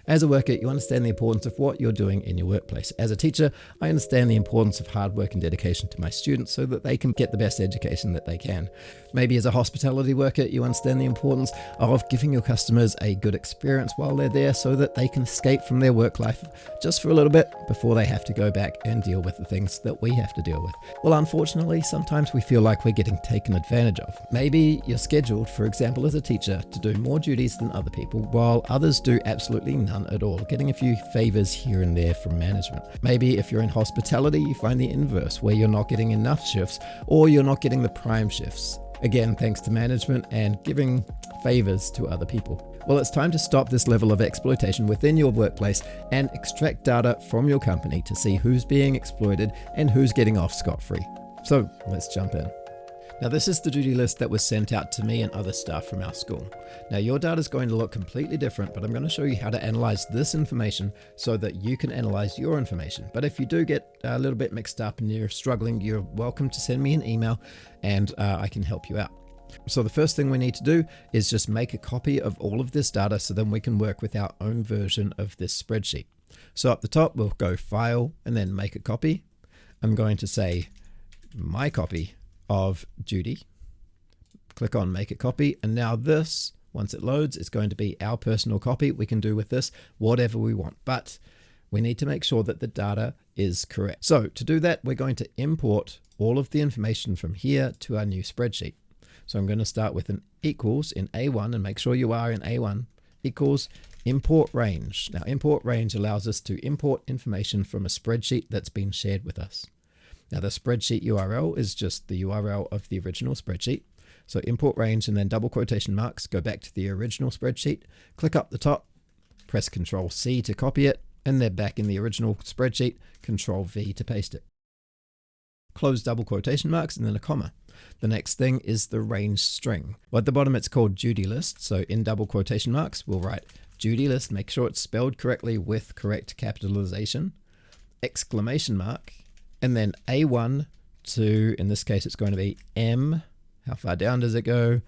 As a worker, you understand the importance of what you're doing in your workplace. As a teacher, I understand the importance of hard work and dedication to my students so that they can get the best education that they can. Maybe as a hospitality worker, you understand the importance of giving your customers a good experience while they're there so that they can escape from their work life just for a little bit before they have to go back and deal with the things that we have to deal with. Well, unfortunately, sometimes we feel like we're getting taken advantage of. Maybe you're scheduled, for example, as a teacher, to do more duties than other people, while others do absolutely none at all, getting a few favors here and there from management. Maybe if you're in hospitality, you find the inverse, where you're not getting enough shifts or you're not getting the prime shifts. Again, thanks to management and giving favors to other people. Well, it's time to stop this level of exploitation within your workplace and extract data from your company to see who's being exploited and who's getting off scot-free. So let's jump in. Now, this is the duty list that was sent out to me and other staff from our school. Now, your data is going to look completely different, but I'm going to show you how to analyze this information so that you can analyze your information. But if you do get a little bit mixed up and you're struggling, you're welcome to send me an email and I can help you out. So the first thing we need to do is just make a copy of all of this data so then we can work with our own version of this spreadsheet. So up the top, we'll go File and then Make a Copy. I'm going to say My Copy of duty. Click on Make a Copy, and now this, once it loads, is going to be our personal copy. We can do with this whatever we want, but we need to make sure that the data is correct. So to do that, we're going to import all of the information from here to our new spreadsheet. So I'm going to start with an equals in A1, and make sure you are in A1, equals import range. Now, import range allows us to import information from a spreadsheet that's been shared with us. Now, the spreadsheet URL is just the URL of the original spreadsheet. So import range and then double quotation marks, go back to the original spreadsheet, click up the top, press Control C to copy it, and they're back in the original spreadsheet, Control V to paste it. Close double quotation marks and then a comma. The next thing is the range string. Well, at the bottom, it's called duty list. So in double quotation marks, we'll write duty list, make sure it's spelled correctly with correct capitalization, exclamation mark, and then A1 to, in this case, it's going to be M, how far down does it go?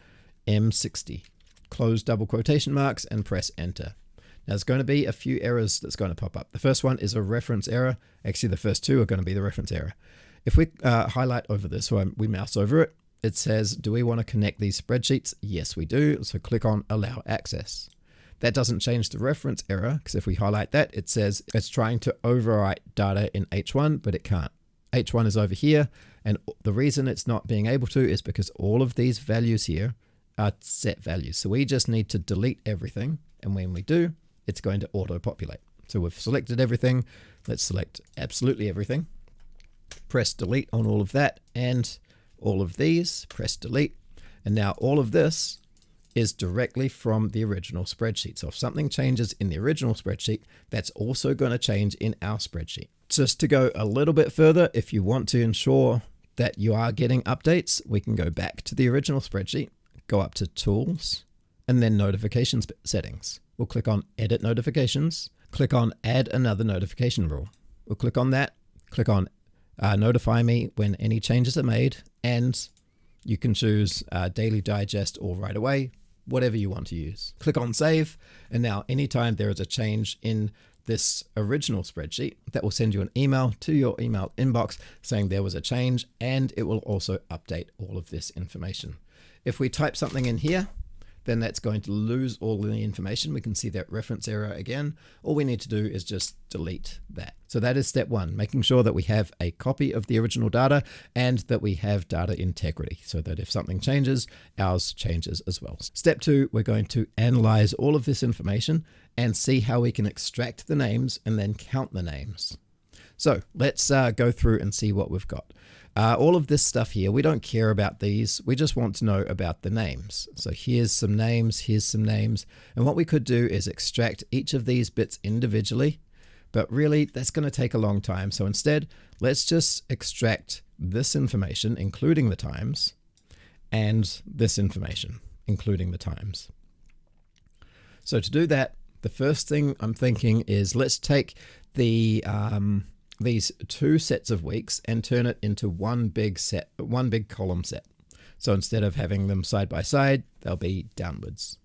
M60. Close double quotation marks and press enter. Now there's going to be a few errors that's going to pop up. The first one is a reference error. Actually, the first two are going to be the reference error. If we highlight over this, so we mouse over it, it says, do we want to connect these spreadsheets? Yes, we do. So click on Allow Access. That doesn't change the reference error, because if we highlight that, it says it's trying to overwrite data in H1, but it can't. H1 is over here, and the reason it's not being able to is because all of these values here are set values. So we just need to delete everything, and when we do, it's going to auto-populate. So we've selected everything. Let's select absolutely everything. Press delete on all of that, and all of these, press delete. And now all of this is directly from the original spreadsheet. So if something changes in the original spreadsheet, that's also going to change in our spreadsheet. Just to go a little bit further, if you want to ensure that you are getting updates, we can go back to the original spreadsheet, go up to Tools, and then Notifications Settings. We'll click on Edit Notifications, click on Add Another Notification Rule. We'll click on that, click on Notify Me when any changes are made, and you can choose Daily Digest or right away, whatever you want to use. Click on Save, and now anytime there is a change in this original spreadsheet, that will send you an email to your email inbox saying there was a change, and it will also update all of this information. If we type something in here, then that's going to lose all the information. We can see that reference error again. All we need to do is just delete that. So that is step one, making sure that we have a copy of the original data and that we have data integrity so that if something changes, ours changes as well. Step two, we're going to analyze all of this information and see how we can extract the names and then count the names. So let's go through and see what we've got. All of this stuff here, we don't care about these. We just want to know about the names. So here's some names, here's some names. And what we could do is extract each of these bits individually, but really that's going to take a long time. So instead, let's just extract this information, including the times, and this information, including the times. So to do that, the first thing I'm thinking is let's take the these two sets of weeks and turn it into one big column set. So instead of having them side by side, they'll be downwards.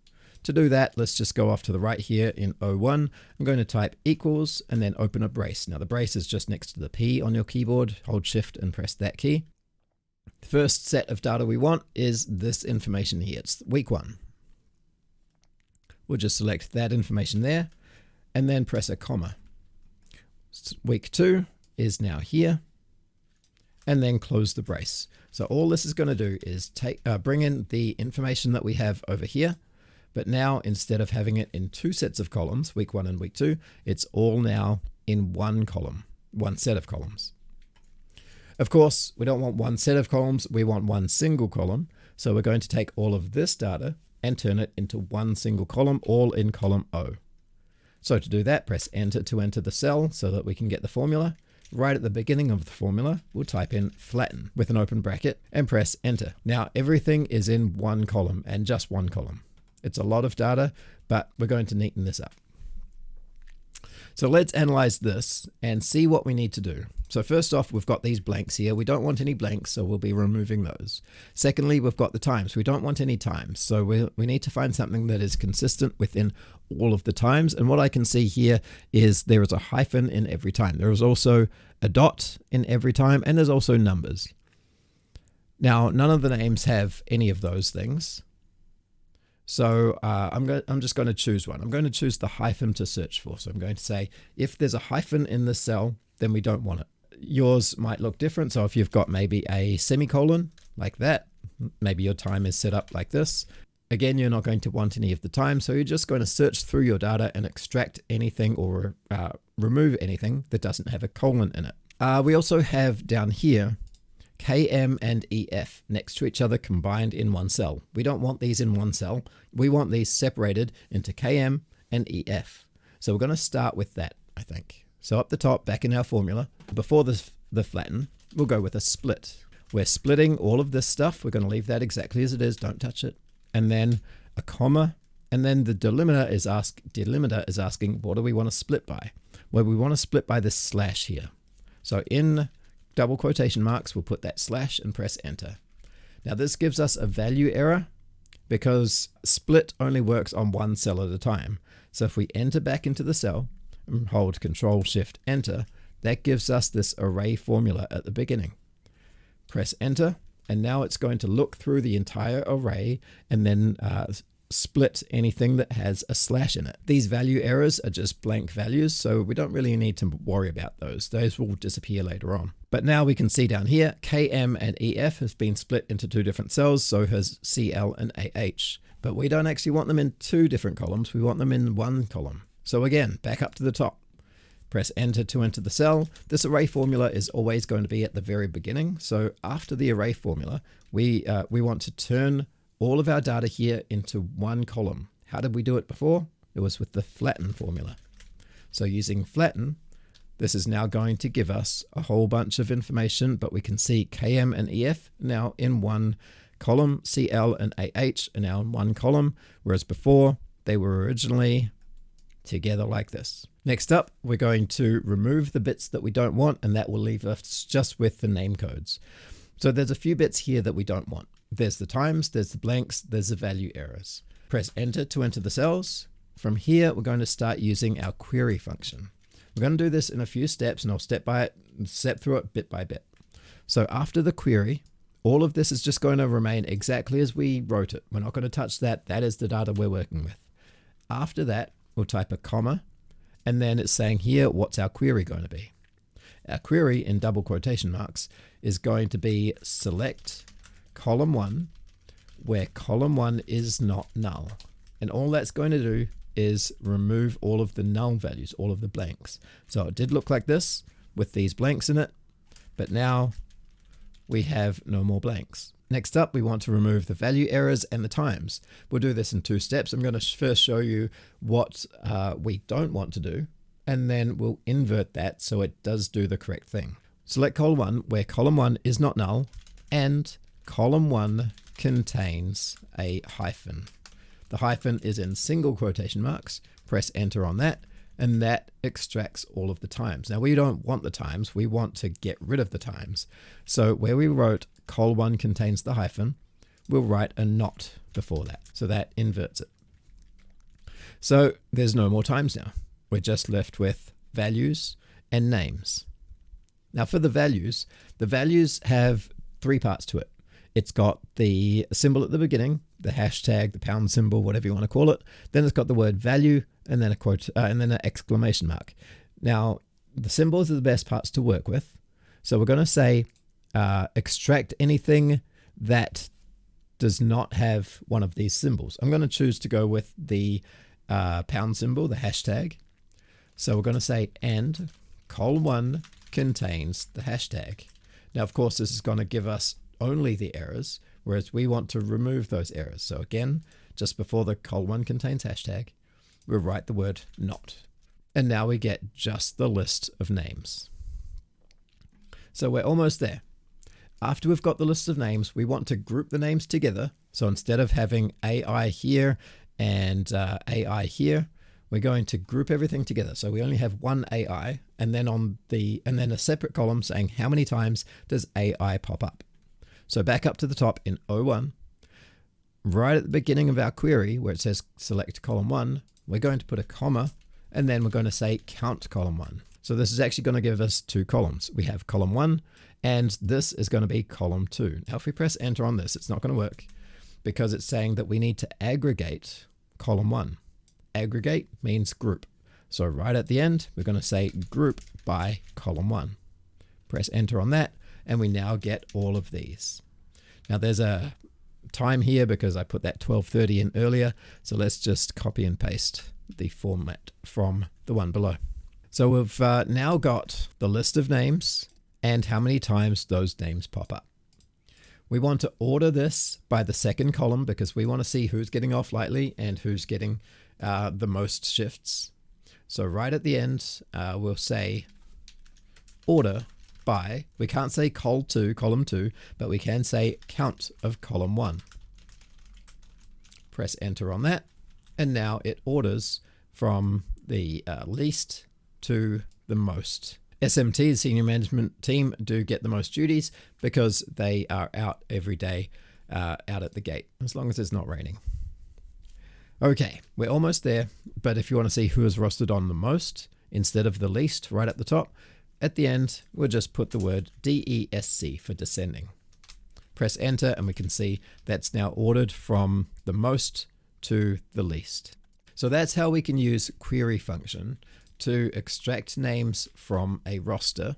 To do that, let's just go off to the right here in O1. I'm going to type equals and then open a brace. Now the brace is just next to the P on your keyboard. Hold shift and press that key. The first set of data we want is this information here. It's week 1. We'll just select that information there and then press a comma. Week 2 is now here, and then close the brace. So all this is going to do is bring in the information that we have over here, but now instead of having it in 2 sets of columns, week 1 and week 2, it's all now in one column, one set of columns. Of course, we don't want one set of columns, we want one single column. So we're going to take all of this data and turn it into one single column, all in column O. So to do that, press enter to enter the cell so that we can get the formula. Right at the beginning of the formula, we'll type in flatten with an open bracket and press enter. Now everything is in one column and just one column. It's a lot of data, but we're going to neaten this up. So let's analyze this and see what we need to do. So first off, we've got these blanks here. We don't want any blanks, so we'll be removing those. Secondly, we've got the times. We don't want any times. So we need to find something that is consistent within all of the times. And what I can see here is there is a hyphen in every time. There is also a dot in every time, and there's also numbers. Now, none of the names have any of those things. So I'm just going to choose one. I'm going to choose the hyphen to search for. So I'm going to say, if there's a hyphen in this cell, then we don't want it. Yours might look different. So if you've got maybe a semicolon like that, maybe your time is set up like this. Again, you're not going to want any of the time. So you're just going to search through your data and extract anything or remove anything that doesn't have a colon in it. We also have down here KM and EF next to each other combined in one cell. We don't want these in one cell. We want these separated into KM and EF. So we're going to start with that, I think. So up the top, back in our formula, before the flatten, we'll go with a split. We're splitting all of this stuff. We're going to leave that exactly as it is. Don't touch it. And then a comma. And then the delimiter is asking, what do we want to split by? Well, we want to split by this slash here. So in double quotation marks, we'll put that slash and press enter. Now this gives us a value error because split only works on one cell at a time. So if we enter back into the cell and hold Control Shift Enter, that gives us this array formula at the beginning. Press enter, and now it's going to look through the entire array and then split anything that has a slash in it. These value errors are just blank values, so we don't really need to worry about those. Those will disappear later on. But now we can see down here, KM and EF has been split into 2 different cells, so has CL and AH. But we don't actually want them in 2 different columns, we want them in 1 column. So again, back up to the top. Press enter to enter the cell. This array formula is always going to be at the very beginning. So after the array formula, we want to turn all of our data here into 1 column. How did we do it before? It was with the flatten formula. So using flatten, this is now going to give us a whole bunch of information, but we can see KM and EF now in 1 column, CL and AH are now in 1 column, whereas before they were originally together like this. Next up, we're going to remove the bits that we don't want, and that will leave us just with the name codes. So there's a few bits here that we don't want. There's the times, there's the blanks, there's the value errors. Press enter to enter the cells. From here, we're going to start using our query function. We're going to do this in a few steps, and I'll step through it bit by bit. So after the query, all of this is just going to remain exactly as we wrote it. We're not going to touch that. That is the data we're working with. After that, we'll type a comma, and then it's saying here, what's our query going to be? Our query in double quotation marks is going to be select column 1, where column 1 is not null. And all that's going to do is remove all of the null values, all of the blanks. So it did look like this with these blanks in it, but now we have no more blanks. Next up, we want to remove the value errors and the times. We'll do this in 2 steps. I'm going to first show you what we don't want to do, and then we'll invert that so it does do the correct thing. Select column 1, where column 1 is not null, and column 1 contains a hyphen. The hyphen is in single quotation marks. Press enter on that, and that extracts all of the times. Now we don't want the times, we want to get rid of the times. So where we wrote col 1 contains the hyphen, we'll write a not before that. So that inverts it. So there's no more times now. We're just left with values and names. Now for the values have three parts to it. It's got the symbol at the beginning, the hashtag, the pound symbol, whatever you want to call it. Then it's got the word value and then a quote and then an exclamation mark. Now the symbols are the best parts to work with. So we're going to say extract anything that does not have one of these symbols. I'm going to choose to go with the pound symbol, the hashtag. So we're going to say and col1 contains the hashtag. Now, of course, this is going to give us only the errors, whereas we want to remove those errors. So again, just before the col1 contains hashtag, we'll write the word not. And now we get just the list of names. So we're almost there. After we've got the list of names, we want to group the names together. So instead of having AI here and AI here, we're going to group everything together. So we only have one AI, and then a separate column saying how many times does AI pop up. So back up to the top in O1, right at the beginning of our query where it says select column 1, we're going to put a comma, and then we're going to say count column 1. So this is actually going to give us two columns. We have column 1, and this is going to be column 2. Now if we press enter on this, it's not going to work because it's saying that we need to aggregate column 1. Aggregate means group. So right at the end, we're going to say group by column 1. Press enter on that, and we now get all of these. Now there's a time here because I put that 12:30 in earlier. So let's just copy and paste the format from the one below. So we've now got the list of names and how many times those names pop up. We want to order this by the second column because we want to see who's getting off lightly and who's getting the most shifts. So right at the end, we'll say order by, we can't say col2, column 2, but we can say count of column 1. Press enter on that, and now it orders from the least to the most. SMT, the senior management team, do get the most duties because they are out every day, out at the gate, as long as it's not raining. Okay, we're almost there, but if you want to see who is rostered on the most instead of the least right at the top, at the end, we'll just put the word DESC for descending. Press enter and we can see that's now ordered from the most to the least. So that's how we can use query function to extract names from a roster,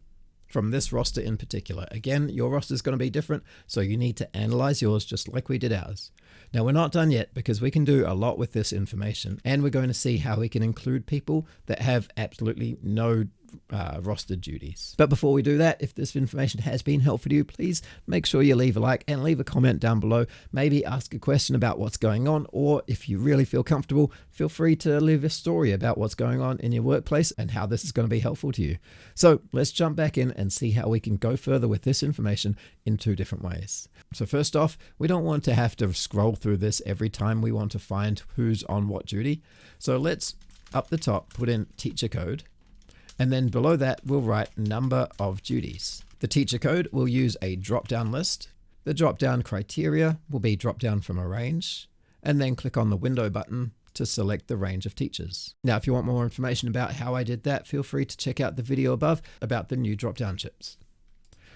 from this roster in particular. Again, your roster is going to be different, so you need to analyze yours just like we did ours. Now we're not done yet because we can do a lot with this information, and we're going to see how we can include people that have absolutely no rostered duties. But before we do that, if this information has been helpful to you, please make sure you leave a like and leave a comment down below. Maybe ask a question about what's going on, or if you really feel comfortable, feel free to leave a story about what's going on in your workplace and how this is going to be helpful to you. So let's jump back in and see how we can go further with this information in two different ways. So first off, we don't want to have to scroll through this every time we want to find who's on what duty. So let's, up the top, put in teacher code. And then below that, we'll write number of duties. The teacher code will use a drop-down list. The drop-down criteria will be drop-down from a range, and then click on the window button to select the range of teachers. Now, if you want more information about how I did that, feel free to check out the video above about the new drop-down chips.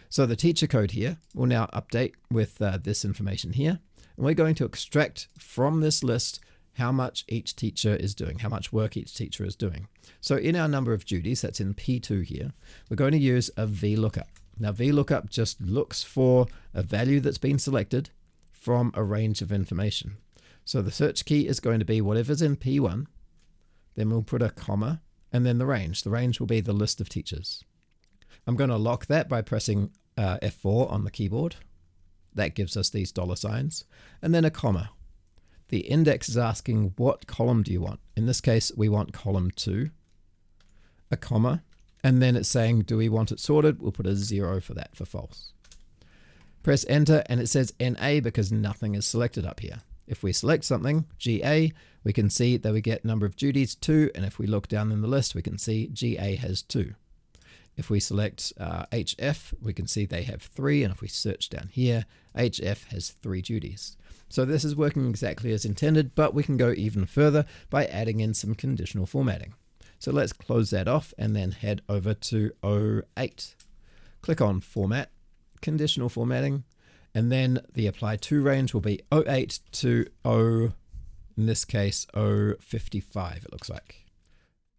So the teacher code here will now update with this information here. And we're going to extract from this list how much each teacher is doing, how much work each teacher is doing. So in our number of duties, that's in P2 here, we're going to use a VLOOKUP. Now VLOOKUP just looks for a value that's been selected from a range of information. So the search key is going to be whatever's in P1, then we'll put a comma, and then the range. The range will be the list of teachers. I'm going to lock that by pressing F4 on the keyboard. That gives us these $signs, and then a comma. The index is asking what column do you want? In this case, we want column 2, a comma, and then it's saying, do we want it sorted? We'll put a 0 for that, for false. Press enter, and it says NA because nothing is selected up here. If we select something, GA, we can see that we get number of duties 2, and if we look down in the list, we can see GA has 2. If we select HF, we can see they have 3, and if we search down here, HF has 3 duties. So this is working exactly as intended, but we can go even further by adding in some conditional formatting. So let's close that off and then head over to 08. Click on Format, Conditional Formatting, and then the apply to range will be 08 to in this case 055 it looks like.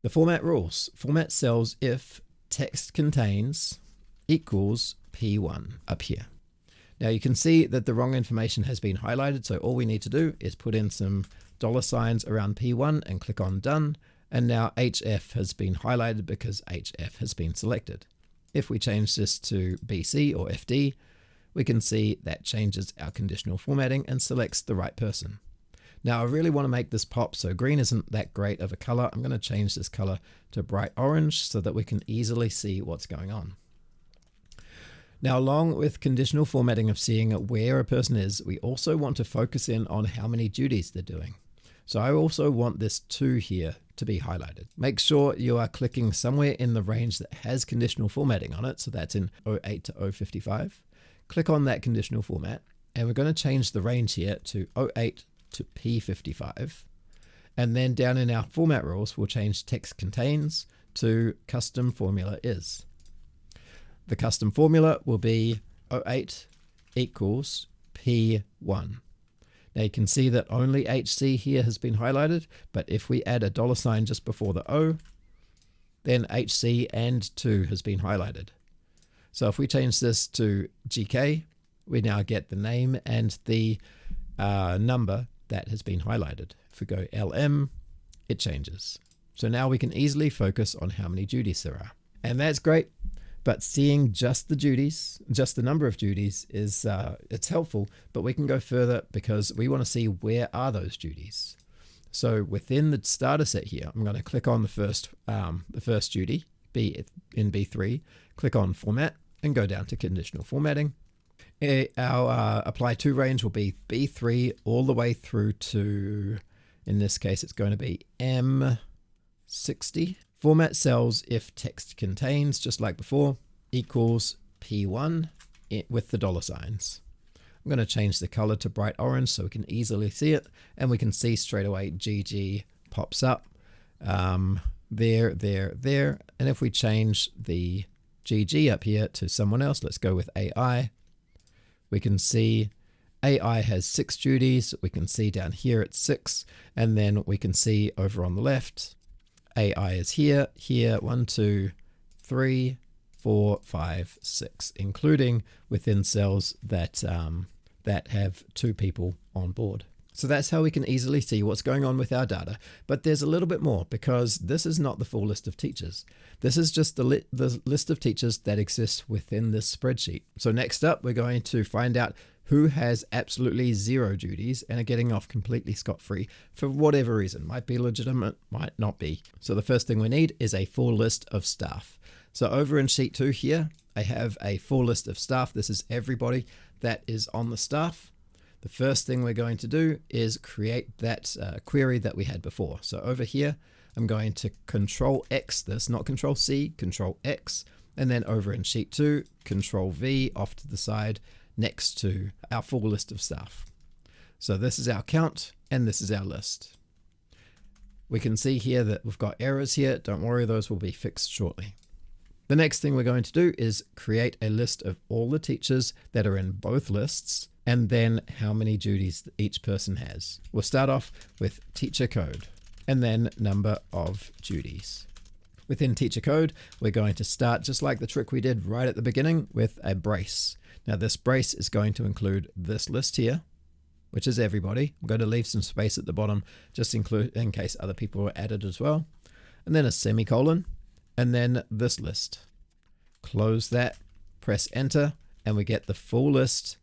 The format rules. Format cells if text contains equals P1 up here. Now you can see that the wrong information has been highlighted, so all we need to do is put in some $signs around P1 and click on Done, and now HF has been highlighted because HF has been selected. If we change this to BC or FD, we can see that changes our conditional formatting and selects the right person. Now I really want to make this pop, so green isn't that great of a color. I'm going to change this color to bright orange so that we can easily see what's going on. Now, along with conditional formatting of seeing where a person is, we also want to focus in on how many duties they're doing. So I also want this 2 here to be highlighted. Make sure you are clicking somewhere in the range that has conditional formatting on it. So that's in 08 to 055. Click on that conditional format, and we're going to change the range here to 08 to P55. And then down in our format rules, we'll change text contains to custom formula is. The custom formula will be 08 equals P1. Now you can see that only HC here has been highlighted, but if we add a $sign just before the O, then HC and 2 has been highlighted. So if we change this to GK, we now get the name and the number that has been highlighted. If we go LM, it changes. So now we can easily focus on how many duties there are. And that's great. But seeing just the duties, just the number of duties is it's helpful, but we can go further because we want to see where are those duties. So within the starter set here, I'm going to click on the first duty, B in B3, click on Format and go down to Conditional Formatting. Our apply to range will be B3 all the way through to, in this case, it's going to be M60. Format cells if text contains, just like before, equals P1 with the $signs. I'm going to change the color to bright orange so we can easily see it, and we can see straight away GG pops up there. And if we change the GG up here to someone else, let's go with AI, we can see AI has 6 duties. We can see down here it's 6, and then we can see over on the left, AI is here, 1, 2, 3, 4, 5, 6, including within cells that have 2 people on board. So that's how we can easily see what's going on with our data. But there's a little bit more, because this is not the full list of teachers. This is just the list of teachers that exists within this spreadsheet. So next up, we're going to find out who has absolutely 0 duties and are getting off completely scot-free for whatever reason. Might be legitimate, might not be. So the first thing we need is a full list of staff. So over in sheet 2 here, I have a full list of staff. This is everybody that is on the staff. The first thing we're going to do is create that query that we had before. So over here, I'm going to Control X this, not Control C, Control X, and then over in sheet 2, Control V off to the side next to our full list of staff. So this is our count and this is our list. We can see here that we've got errors here. Don't worry, those will be fixed shortly. The next thing we're going to do is create a list of all the teachers that are in both lists, and then how many duties each person has. We'll start off with teacher code and then number of duties. Within teacher code, we're going to start just like the trick we did right at the beginning with a brace. Now this brace is going to include this list here, which is everybody. I'm going to leave some space at the bottom just in case other people are added as well. And then a semicolon, and then this list. Close that, press enter, and we get the full list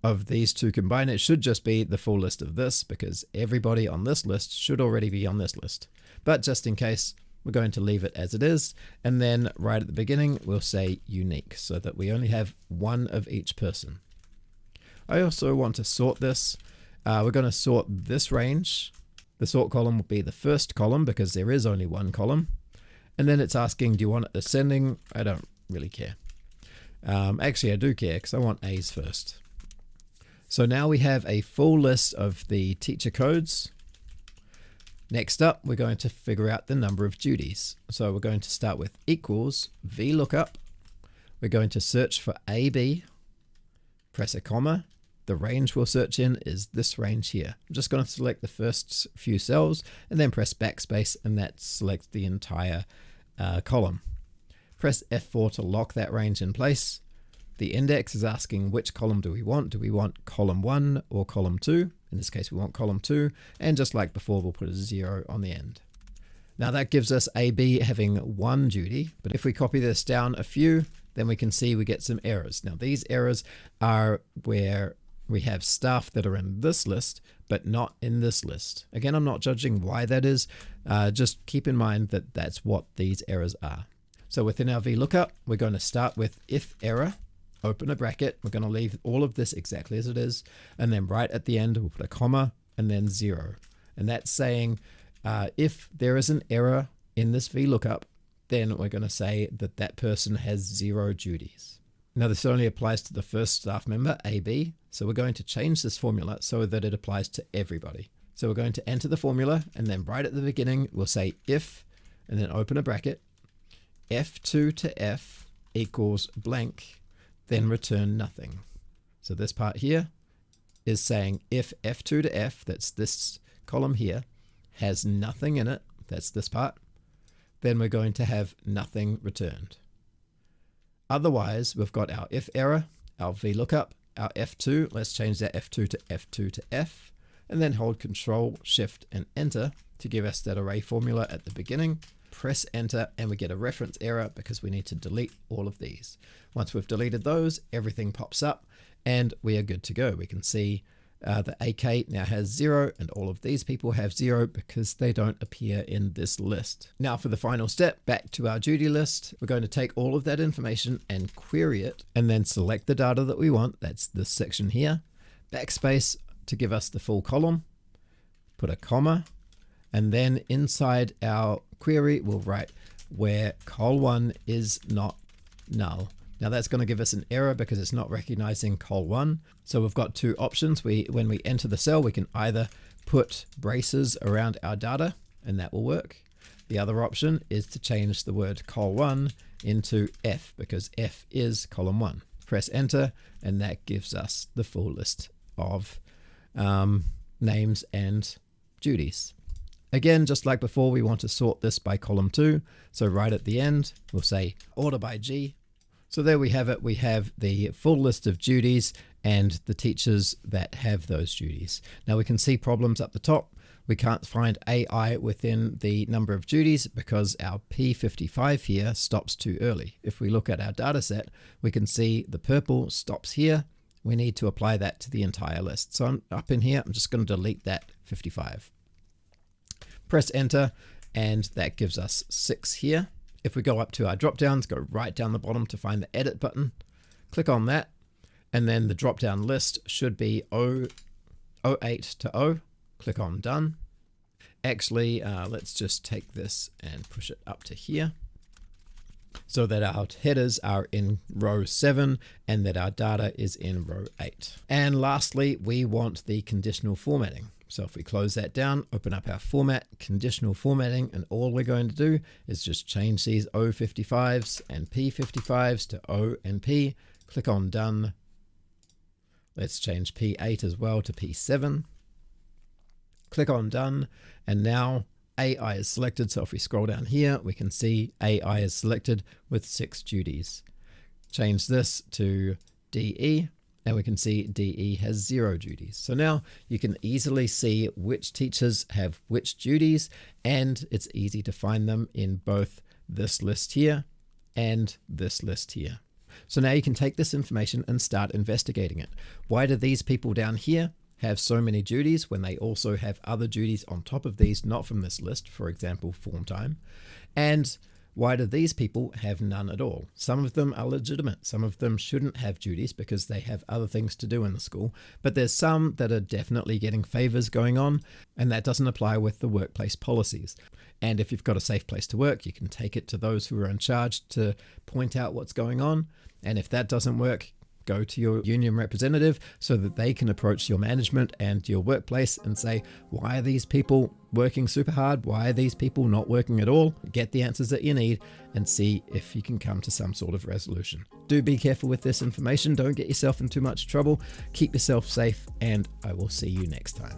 of these 2 combined. It should just be the full list of this because everybody on this list should already be on this list. But just in case, we're going to leave it as it is. And then right at the beginning, we'll say unique so that we only have 1 of each person. I also want to sort this. We're going to sort this range. The sort column will be the first column because there is only 1 column. And then it's asking, do you want it ascending? I don't really care. Actually, I do care because I want A's first. So now we have a full list of the teacher codes. Next up, we're going to figure out the number of duties. So we're going to start with equals VLOOKUP. We're going to search for AB, press a comma. The range we'll search in is this range here. I'm just going to select the first few cells and then press backspace, and that selects the entire column. Press F4 to lock that range in place. The index is asking which column do we want. Do we want column 1 or column 2? In this case, we want column 2. And just like before, we'll put a 0 on the end. Now that gives us AB having 1 duty. But if we copy this down a few, then we can see we get some errors. Now these errors are where we have staff that are in this list, but not in this list. Again, I'm not judging why that is. Just keep in mind that that's what these errors are. So within our VLOOKUP, we're going to start with if error. Open a bracket. We're going to leave all of this exactly as it is. And then right at the end, we'll put a comma and then 0. And that's saying if there is an error in this VLOOKUP, then we're going to say that that person has 0 duties. Now this only applies to the first staff member, AB. So we're going to change this formula so that it applies to everybody. So we're going to enter the formula, and then right at the beginning, we'll say if, and then open a bracket, F2 to F equals blank, then return nothing. So this part here is saying if F2 to F, that's this column here, has nothing in it, that's this part, then we're going to have nothing returned. Otherwise, we've got our if error, our VLOOKUP, our F2, let's change that F2 to F2 to F, and then hold Control, Shift, and Enter to give us that array formula at the beginning. Press enter and we get a reference error because we need to delete all of these. Once we've deleted those, everything pops up and we are good to go. We can see the AK now has 0 and all of these people have 0 because they don't appear in this list. Now for the final step, back to our duty list, we're going to take all of that information and query it and then select the data that we want. That's this section here. Backspace to give us the full column, put a comma, and then inside our query, we'll write where col1 is not null. Now that's going to give us an error because it's not recognizing col1. So we've got two options. When we enter the cell, we can either put braces around our data, and that will work. The other option is to change the word col1 into F, because F is column 1. Press enter, and that gives us the full list of names and duties. Again, just like before, we want to sort this by column 2. So right at the end, we'll say order by G. So there we have it. We have the full list of duties and the teachers that have those duties. Now we can see problems up the top. We can't find AI within the number of duties because our P55 here stops too early. If we look at our data set, we can see the purple stops here. We need to apply that to the entire list. So I'm up in here, I'm just going to delete that 55. Press enter, and that gives us 6 here. If we go up to our drop downs, go right down the bottom to find the edit button, click on that, and then the drop down list should be 08 to O. Click on done. Actually, let's just take this and push it up to here so that our headers are in row 7 and that our data is in row 8. And lastly, we want the conditional formatting. So if we close that down, open up our format, conditional formatting, and all we're going to do is just change these O55s and P55s to O and P. Click on done. Let's change P8 as well to P7. Click on done, and now AI is selected. So if we scroll down here, we can see AI is selected with 6 duties. Change this to DE. And we can see DE has 0 duties. So now you can easily see which teachers have which duties, and it's easy to find them in both this list here and this list here. So now you can take this information and start investigating it. Why do these people down here have so many duties when they also have other duties on top of these, not from this list, for example, form time? And why do these people have none at all? Some of them are legitimate. Some of them shouldn't have duties because they have other things to do in the school. But there's some that are definitely getting favors going on, and that doesn't apply with the workplace policies. And if you've got a safe place to work, you can take it to those who are in charge to point out what's going on. And if that doesn't work, Go to your union representative so that they can approach your management and your workplace and say, why are these people working super hard? Why are these people not working at all? Get the answers that you need and see if you can come to some sort of resolution. Do be careful with this information. Don't get yourself in too much trouble. Keep yourself safe, and I will see you next time.